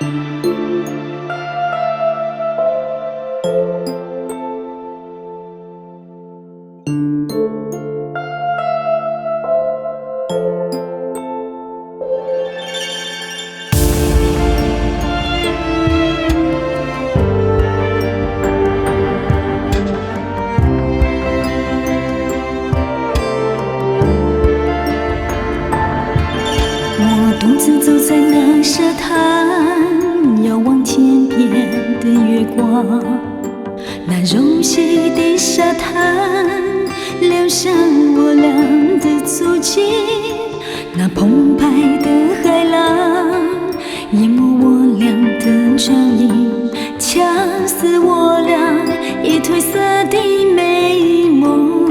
我独自走在那沙滩，遥望天边的月光。那柔细的沙滩留下我俩的足迹，那澎湃的海浪淹没我俩的脚印，掐死我俩已褪色的美梦。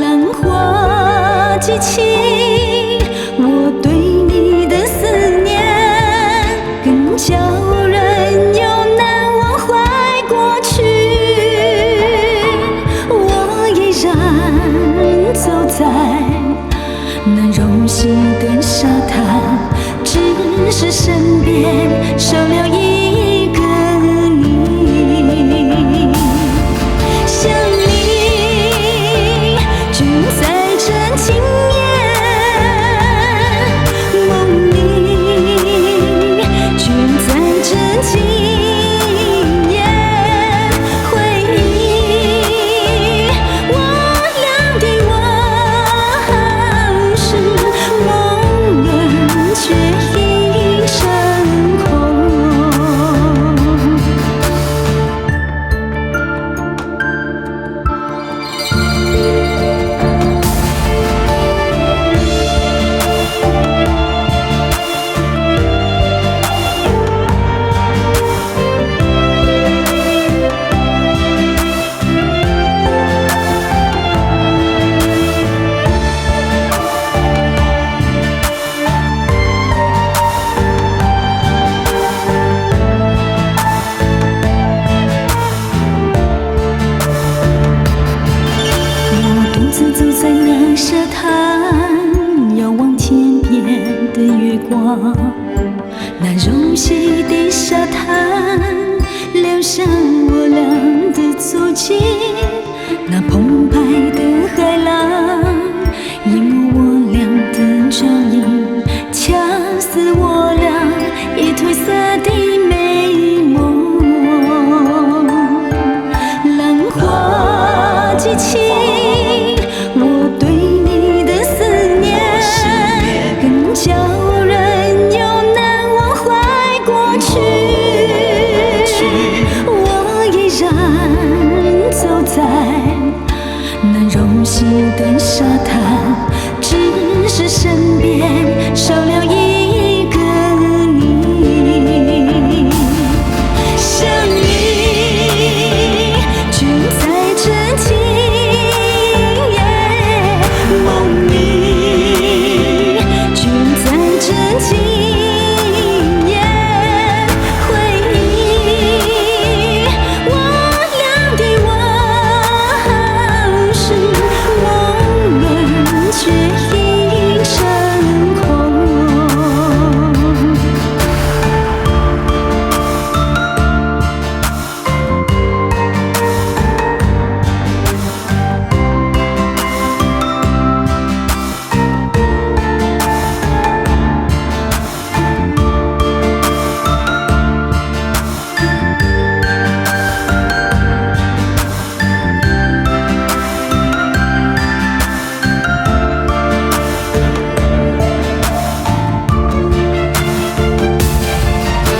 浪花激起我对你的思念，更叫人又难忘怀过去。我依然走在那柔细的沙滩，只是身边少了一个你。想你就在这今夜，梦里就在这今夜，回忆我俩的往事，梦儿却已成空。走在那沙滩，遥望天边的月光。那柔细的沙滩留下我俩的足迹，那澎湃的海浪淹没我俩的脚印，掐死我俩已褪色的美梦。浪花激起我对你的思念，更叫人又难忘怀过去。我依然走在那柔细的沙滩，只是身边少了一个你。想你就在这今夜，梦里就在这今夜，回忆我俩的往事，梦儿却已成空。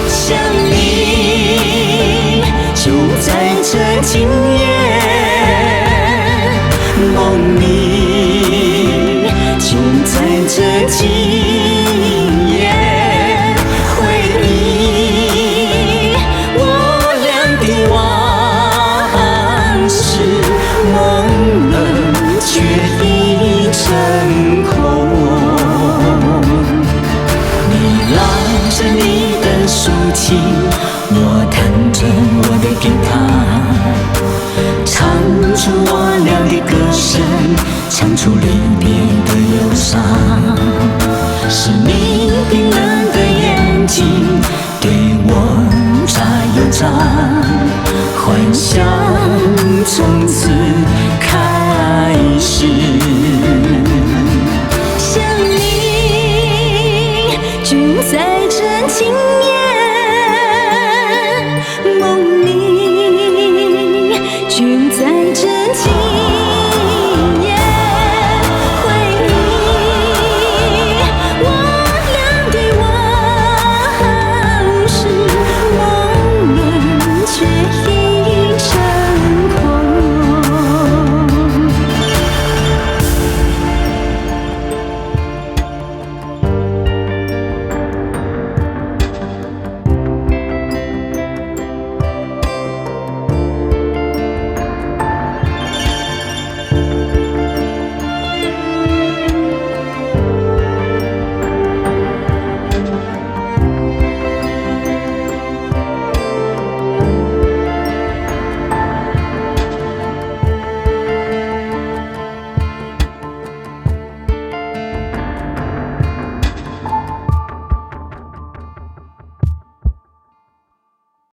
想你就在这今夜，梦里就在这今夜，回忆我俩的往事，梦儿却已成空。你拉着你的竖琴，我弹着我的吉他，唱出我俩的歌声，唱出离别的忧伤。是你冰冷的眼从此开始。想你就在这静